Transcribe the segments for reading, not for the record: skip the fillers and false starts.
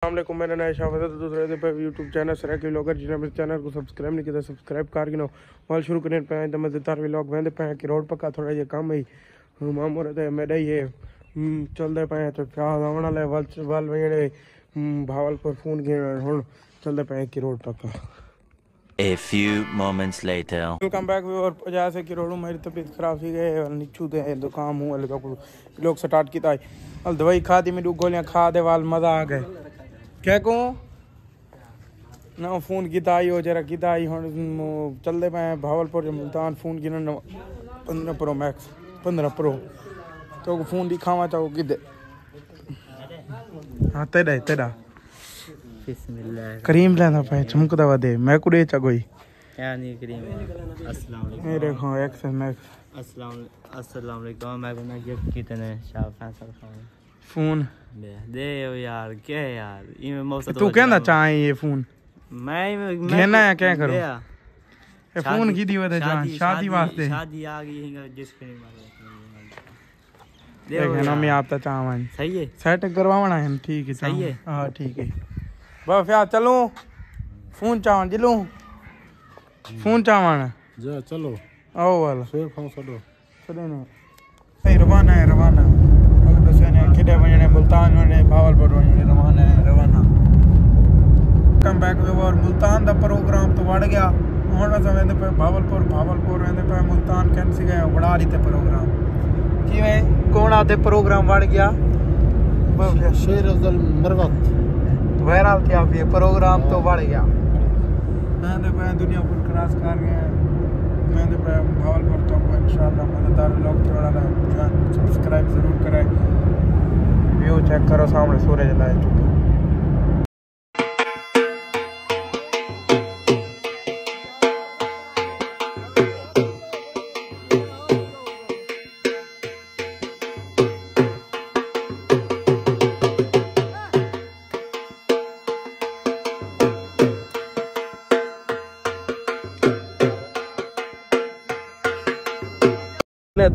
अस्सलामुअलैकुम, मेरा नाम शाफत है। दूसरे दिन पर यूट्यूब चैनल सराकिवलोगर जिन्हें मेरे चैनल को सब्सक्राइब नहीं किया सब्सक्राइब कर गिनो वाल शुरू करने पे तो मजेदार व्लॉग वेंदे पे कि रोड पक्का थोड़ा ये काम है मामू रहते मेरा ये चलते पे तो प्याज आने वाले वाल वेड़े भावलपुर फोन गिन हुन चलते पे कि रोड पक्का। A few moments later. Welcome back और जैसे कि रोड मेरी तबीयत खराब थी गए और नीचू दे दुकान मुंह लगा लोग स्टार्ट किया हल दवाई खा दी मेरी गोलियां खा दे वाल मजा आ गए क्या कहूँ ना फोन किता आई हो जरा किता आई हुन चलते पे भावलपुर मुल्तान फोन गिन 15 प्रो मैक्स 15 प्रो तो फोन दिखावा चाहो किदे हाँ तेरा तेरा करीम लेना पे चमकदा वदे मैं कुड़े चगोई क्या नहीं करीम अस्सलाम वालेकुम मेरे को एक्स मैक्स अस्सलाम वालेकुम मैं को ना गिफ्ट कितने शाह फैसल खान फोन दे यार क्या यार ये मौसम तू कहना चाहे ये फोन मैं कहना है क्या करो ये फोन की दी वदे जान शादी वास्ते शादी आ गई है जिसके देखो ना मैं आपता चाहवान सही है सेट करवाना है ठीक है सही है हां ठीक है बस यार चलो फोन चाहवान जिलो फोन चाहवान जा चलो आओ वाला शेर खाओ सडो सडे ने सही रवाना है रवाना अगर दसने किडे वने मुल्तान वने भावलपुर वने रवाना है रवाना कम बैक वे और मुल्तान दा प्रोग्राम तो वड़ गया हुन अस वेंदे पे भावलपुर वेंदे पे मुल्तान कैंसी गए बड़ा रीते प्रोग्राम किवें कौन आते प्रोग्राम वड़ गया शेर अफजल मरवत वायरल किया ये प्रोग्राम तो बढ़ गया मैं पे दुनिया पर क्रॉस कर गए मैं पे भावलपुर तो इंशाल्लाह मजेदार व्लॉग थोड़ा सब्सक्राइब जरूर करें व्यू चेक करो सामने सूरज लाए चुके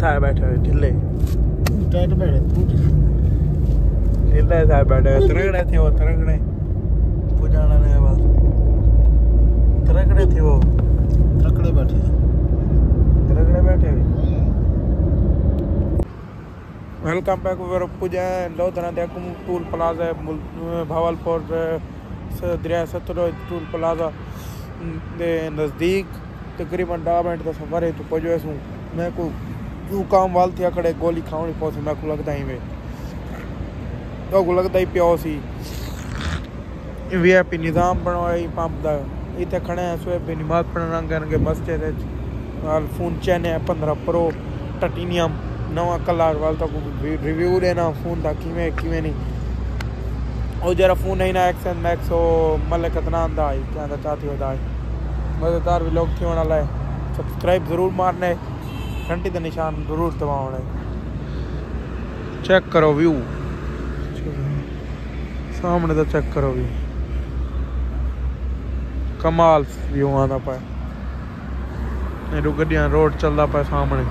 था बैठे हुए ढिले टाइट बैठे ढिले था बैठे हुए तरगड़े थे वो तरगड़े पुजाना ने बस तरगड़े थे वो तकड़े बैठे हुए वेलकम बैक वर पूजा लोधना देखो टूल प्लाजा भावलपुर से दरिया सतरो टूल प्लाजा दे नजदीक तकरीबन 10 मिनट का सफर है तो पहुंचे हूं मैं को तू काम वाल थे खड़े गोली खावनी पौसी मैं को लगता ही वे तो को लगता ही पियो सी वीआईपी निजाम बनवाई पंप दा इथे खड़े हैं सोए पे नमाज पढ़ना करके मस्जिद है वाल फोन चैन है 15 प्रो टाइटेनियम नवा कलर वाल तो रिव्यू देना फोन दा किवें किवें नहीं और जरा फोन नहीं ना एक्सन मैक्स हो मले कितना आंदा है क्या चाहती हो दाई मजेदार व्लॉग थी होने वाला है सब्सक्राइब जरूर मारने घंटी का निशान जरूर दबाना चेक करो व्यू सामने तो चेक करो व्यू कमाल व्यू आना पाए गड्डियां रोड चलता पाए सामने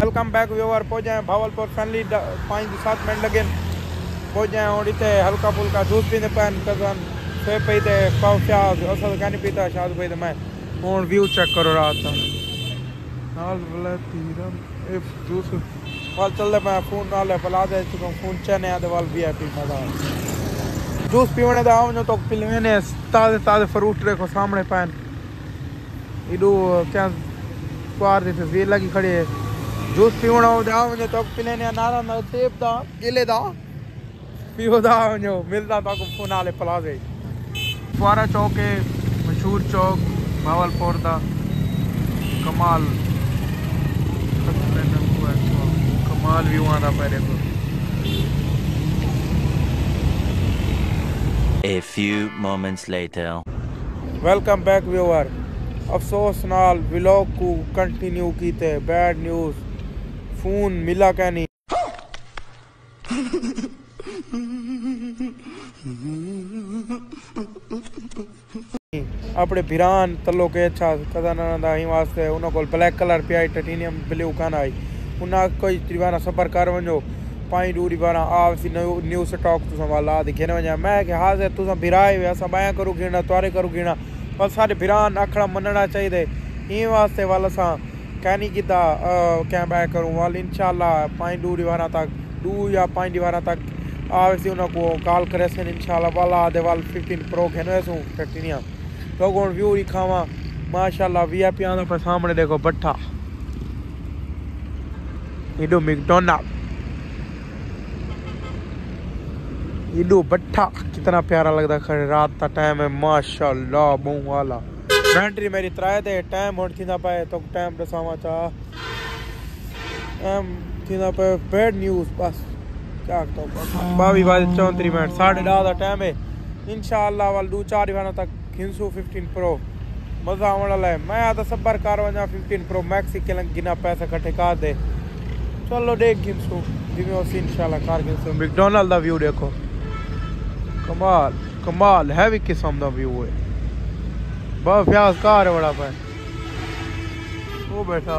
वेलकम बैक व्यूअर पहुंच जाए भावलपुर फैमिली 5-7 मिनट लगे पहुंच जाए और इतने हल्का फुल्का जूस पीने पैन कजन से पे थे पाव प्याज असल क्या नहीं पीता शायद पे मैं और व्यू चेक करो रात का नाल वाला तीरम ए जूस वाल चल रहे मैं फोन नाल पला दे चुका फोन चने आदे वाल वीआईपी मजा जूस पीने दा आओ तो पिलवेने ताजे फ्रूट देखो सामने पैन इडू क्या पार दी तस्वीर लगी खड़ी है जूस पीवण जाओ तो पिने नारा ना सेब दा केले दा पियो दा मिलता तो फोन आले प्लाजे फुआरा चौक है मशहूर चौक भावलपुर दा कमाल व्यू आना पहले को A few moments later. Welcome back viewer अफसोस नाल व्लॉग को कंटिन्यू कीते बैड न्यूज़ फोन मिला क्या नहीं अपने भिरान तलो के अच्छा कदन ही वास्ते उन को ब्लैक कलर पे आई टाइटेनियम ब्लू कान आई उन्हें कोई त्रिवाना सफ़र कर वनो पाई दूरी बारा आसी न्यू स्टॉक तुम वाला दिखे वजा मैं कि हाजिर तुम भिराए वे अस बाया करूँ गिणना तुरे करूँ गिणना बस सारे भिरान आखड़ा मनना चाहिए इन वास्ते वाल अस कैनी किता क्या बाय करूँ वाल इंशाल्लाह पाई दूरी बारा तक 2 या 5 दीवारा तक आवेसी उनको कॉल करे से इंशाल्लाह वाला आधे वाल 15 प्रो खेने सू टाइटेनियम तो कौन व्यू दिखावा माशाल्लाह वीआईपी आंदा पर सामने देखो बट्ठा इडो मैकडॉनल्ड इडो बट्ठा कितना प्यारा लगता खड़े रात का टाइम है माशाल्लाह बहु वाला बैटरी मेरी त्राए थे टाइम होड़ थी ना पाए तो टाइम दसावा चाह थी पे बैड न्यूज़ बस क्या 22:34 मिनट 10:30 का टाइम है इंशाल्लाह वाल 2-4 दीवाना तक खिंसू 15 प्रो मजा आने वाला है मैं आता सबर कर वजा 15 प्रो मैक्स के गिना पैसा इकट्ठे कर दे चलो देख खिंसू जिम्मे इंशाल्लाह कार खिंसू मैकडॉनल्ड का व्यू देखो कमाल कमाल हैवी किस्म का व्यू है बहुत प्यास कार है बड़ा पे वो बैठा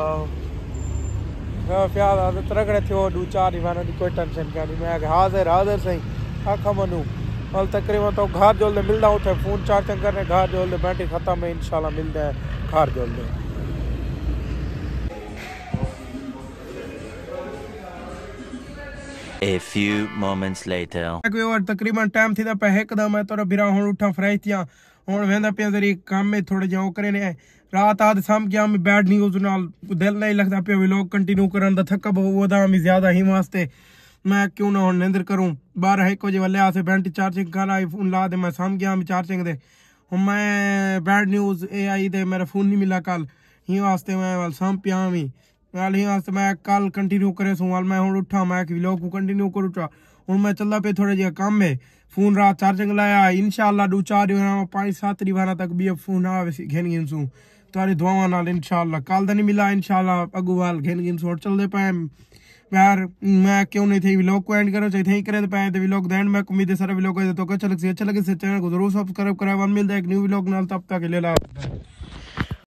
प्यार आदत रगड़े थे 2-4 दीवाना की कोई टेंशन क्या नहीं मैं हाजिर हाजिर सही आखा मनू और तकरीबन तो घर जोल मिलता उठे फोन चार्जिंग करने घर जोल बैटरी खत्म है इंशाल्लाह मिलते हैं घर जोल A few moments later. तकरीबन टाइम थी पे एकदम मैं तोरा बिरा हुन उठा फ्रेश थिया हुन वेंदा पे जरी काम में थोड़े जाओ करे ने रात आद शाम क्या में बैड न्यूज़ नाल दिल नहीं लगता पे व्लॉग कंटिन्यू करन दा थक वदा में ज्यादा ही वास्ते मैं क्यों ना निंदर करूं 12-1 बजे वाले आसे बैटरी चार्जिंग कर आई फोन ला दे मैं शाम गया में चार्जिंग दे हुन मैं बैड न्यूज़ आई दे मेरा फोन नहीं मिला कल ही वास्ते मैं वाल शाम पिया में वाल ही वास्ते मैं कल कंटिन्यू करे सो वाल मैं हुन उठा मैं कि व्लॉग को कंटिन्यू करूँ हुन मैं चलदा पे थोड़े जे काम में फोन रात चार्जिंग लाया इंशाल्लाह 2-4 5-7 दीवाना तक भी फोन आवे घेन गिनसू तारी दुआवां नाल इंशाल्लाह कल दा नहीं मिला इंशाल्लाह अगुवाल घेन गिनसू चलदे पे यार मैं क्यों नहीं थे व्लॉग को एंड करो चाहिए करे पे तो व्लॉग दैन मैं उम्मीद है सारा व्लॉग तो अच्छा लगे से चैनल को जरूर सब्सक्राइब कराए मिलता है एक न्यू व्लॉग नाल तब तक ले ला